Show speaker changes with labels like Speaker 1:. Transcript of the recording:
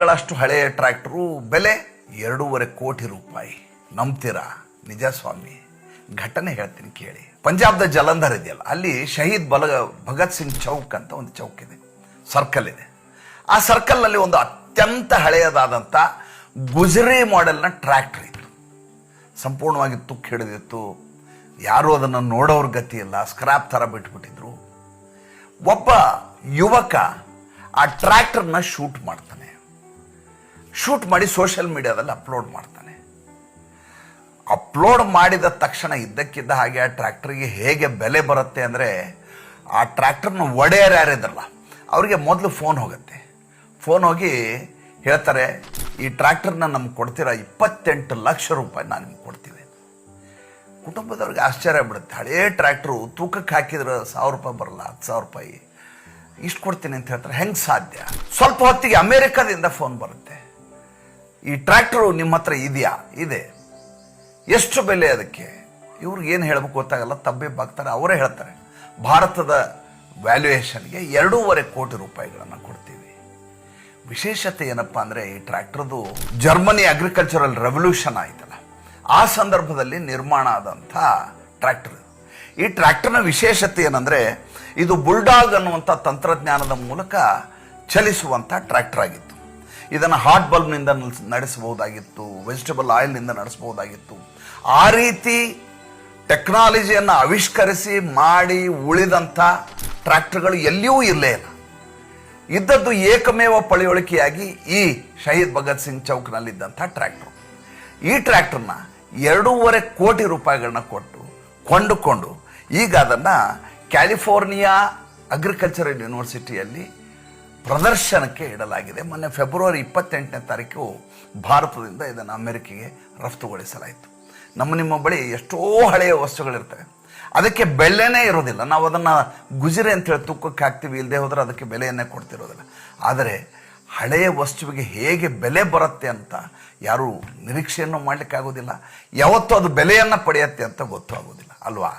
Speaker 1: ಗಳಷ್ಟು ಹಳೆಯ ಟ್ರ್ಯಾಕ್ಟರು ಬೆಲೆ 2.5 ಕೋಟಿ ರೂಪಾಯಿ. ನಂಬ್ತೀರಾ? ನಿಜ ಸ್ವಾಮಿ, ಘಟನೆ ಹೇಳ್ತೀನಿ ಕೇಳಿ. ಪಂಜಾಬ್ದ ಜಲಂಧರ್ ಇದೆಯಲ್ಲ, ಅಲ್ಲಿ ಶಹೀದ್ ಭಗತ್ ಸಿಂಗ್ ಚೌಕ್ ಅಂತ ಒಂದು ಚೌಕ್ ಇದೆ, ಸರ್ಕಲ್ ಇದೆ. ಆ ಸರ್ಕಲ್ನಲ್ಲಿ ಒಂದು ಅತ್ಯಂತ ಹಳೆಯದಾದಂಥ ಗುಜರಿ ಮಾಡೆಲ್ನ ಟ್ರ್ಯಾಕ್ಟರ್ ಇತ್ತು. ಸಂಪೂರ್ಣವಾಗಿ ತುಕ್ಕು ಹಿಡಿದಿತ್ತು. ಯಾರೂ ಅದನ್ನು ನೋಡೋರ ಗತಿ ಇಲ್ಲ, ಸ್ಕ್ರಾಪ್ ಥರ ಬಿಟ್ಬಿಟ್ಟಿದ್ರು. ಒಬ್ಬ ಯುವಕ ಆ ಟ್ರ್ಯಾಕ್ಟರ್ನ ಶೂಟ್ ಮಾಡ್ತಾನೆ. ಶೂಟ್ ಮಾಡಿ ಸೋಷಿಯಲ್ ಮೀಡಿಯಾದಲ್ಲಿ ಅಪ್ಲೋಡ್ ಮಾಡ್ತಾನೆ. ಅಪ್ಲೋಡ್ ಮಾಡಿದ ತಕ್ಷಣ ಇದ್ದಕ್ಕಿದ್ದ ಹಾಗೆ ಆ ಟ್ರ್ಯಾಕ್ಟರ್ಗೆ ಹೇಗೆ ಬೆಲೆ ಬರುತ್ತೆ ಅಂದರೆ, ಆ ಟ್ರ್ಯಾಕ್ಟರ್ನ ಒಡೆಯರು ಯಾರಿದ್ರಲ್ಲ ಅವರಿಗೆ ಮೊದಲು ಫೋನ್ ಹೋಗುತ್ತೆ. ಫೋನ್ ಹೋಗಿ ಹೇಳ್ತಾರೆ, ಈ ಟ್ರ್ಯಾಕ್ಟರ್ನ ನಮ್ಗೆ ಕೊಡ್ತೀರಾ, 28 ಲಕ್ಷ ರೂಪಾಯಿ ನಾನು ನಿಮ್ಗೆ ಕೊಡ್ತೀವಿ. ಕುಟುಂಬದವ್ರಿಗೆ ಆಶ್ಚರ್ಯ ಬಿಡುತ್ತೆ. ಹಳೇ ಟ್ರ್ಯಾಕ್ಟ್ರು ತೂಕಕ್ಕೆ ಹಾಕಿದ್ರೆ 1000 ರೂಪಾಯಿ ಬರಲ್ಲ, 10,000 ರೂಪಾಯಿ ಇಷ್ಟು ಕೊಡ್ತೀನಿ ಅಂತ ಹೇಳ್ತಾರೆ. ಹೆಂಗೆ ಸಾಧ್ಯ? ಸ್ವಲ್ಪ ಹೊತ್ತಿಗೆ ಅಮೇರಿಕಾದಿಂದ ಫೋನ್ ಬರುತ್ತೆ, ಈ ಟ್ರ್ಯಾಕ್ಟರು ನಿಮ್ಮ ಹತ್ರ ಇದೆಯಾ? ಇದೆ. ಎಷ್ಟು ಬೆಲೆ ಅದಕ್ಕೆ? ಇವ್ರಿಗೆ ಏನು ಹೇಳ್ಬೇಕು ಗೊತ್ತಾಗಲ್ಲ, ತಬ್ಬಿಬ್ಬಾಗ್ತಾರೆ. ಅವರೇ ಹೇಳ್ತಾರೆ, ಭಾರತದ ವ್ಯಾಲ್ಯೂಯೇಷನ್ಗೆ 2.5 ಕೋಟಿ ರೂಪಾಯಿಗಳನ್ನು ಕೊಡ್ತೀವಿ. ವಿಶೇಷತೆ ಏನಪ್ಪ ಅಂದರೆ, ಈ ಟ್ರ್ಯಾಕ್ಟರ್ದು ಜರ್ಮನಿ ಅಗ್ರಿಕಲ್ಚರಲ್ ರೆವಲ್ಯೂಷನ್ ಆಯ್ತಲ್ಲ, ಆ ಸಂದರ್ಭದಲ್ಲಿ ನಿರ್ಮಾಣ ಆದಂಥ ಟ್ರ್ಯಾಕ್ಟರ್. ಈ ಟ್ರ್ಯಾಕ್ಟರ್ನ ವಿಶೇಷತೆ ಏನಂದರೆ, ಇದು ಬುಲ್ಡಾಗ್ ಅನ್ನುವಂಥ ತಂತ್ರಜ್ಞಾನದ ಮೂಲಕ ಚಲಿಸುವಂಥ ಟ್ರ್ಯಾಕ್ಟರ್ ಆಗಿತ್ತು. ಇದನ್ನು ಹಾಟ್ ಬಲ್ಬ್ನಿಂದ ನಡೆಸಬಹುದಾಗಿತ್ತು, ವೆಜಿಟಬಲ್ ಆಯಿಲ್ನಿಂದ ನಡೆಸಬಹುದಾಗಿತ್ತು. ಆ ರೀತಿ ಟೆಕ್ನಾಲಜಿಯನ್ನು ಆವಿಷ್ಕರಿಸಿ ಮಾಡಿ ಉಳಿದಂಥ ಟ್ರ್ಯಾಕ್ಟರ್ಗಳು ಎಲ್ಲಿಯೂ ಇರಲೇ ಇಲ್ಲ. ಇದ್ದದ್ದು ಏಕಮೇವ ಪಳೆಯುಳಿಕೆಯಾಗಿ ಈ ಶಹೀದ್ ಭಗತ್ ಸಿಂಗ್ ಚೌಕ್ನಲ್ಲಿದ್ದಂಥ ಟ್ರ್ಯಾಕ್ಟರ್. ಈ ಟ್ರ್ಯಾಕ್ಟರ್ನ 2.5 ಕೋಟಿ ರೂಪಾಯಿಗಳನ್ನ ಕೊಟ್ಟು ಕೊಂಡುಕೊಂಡು ಈಗ ಅದನ್ನು ಕ್ಯಾಲಿಫೋರ್ನಿಯಾ ಅಗ್ರಿಕಲ್ಚರಲ್ ಯೂನಿವರ್ಸಿಟಿಯಲ್ಲಿ ಪ್ರದರ್ಶನಕ್ಕೆ ಇಡಲಾಗಿದೆ. ಮೊನ್ನೆ ಫೆಬ್ರವರಿ 28ನೇ ತಾರೀಕು ಭಾರತದಿಂದ ಇದನ್ನು ಅಮೆರಿಕೆಗೆ ರಫ್ತುಗೊಳಿಸಲಾಯಿತು. ನಿಮ್ಮ ಬಳಿ ಎಷ್ಟೋ ಹಳೆಯ ವಸ್ತುಗಳಿರ್ತವೆ, ಅದಕ್ಕೆ ಬೆಲೆನೇ ಇರೋದಿಲ್ಲ. ನಾವು ಅದನ್ನು ಗುಜರಿ ಅಂತೇಳಿ ತೂಕಕ್ಕೆ ಹಾಕ್ತೀವಿ, ಇಲ್ಲದೆ ಹೋದರೆ ಅದಕ್ಕೆ ಬೆಲೆಯನ್ನೇ ಕೊಡ್ತಿರೋದಿಲ್ಲ. ಆದರೆ ಹಳೆಯ ವಸ್ತುವಿಗೆ ಹೇಗೆ ಬೆಲೆ ಬರುತ್ತೆ ಅಂತ ಯಾರೂ ನಿರೀಕ್ಷೆಯನ್ನು ಮಾಡಲಿಕ್ಕಾಗೋದಿಲ್ಲ. ಯಾವತ್ತೂ ಅದು ಬೆಲೆಯನ್ನು ಪಡೆಯುತ್ತೆ ಅಂತ ಗೊತ್ತಾಗೋದಿಲ್ಲ ಅಲ್ವಾ?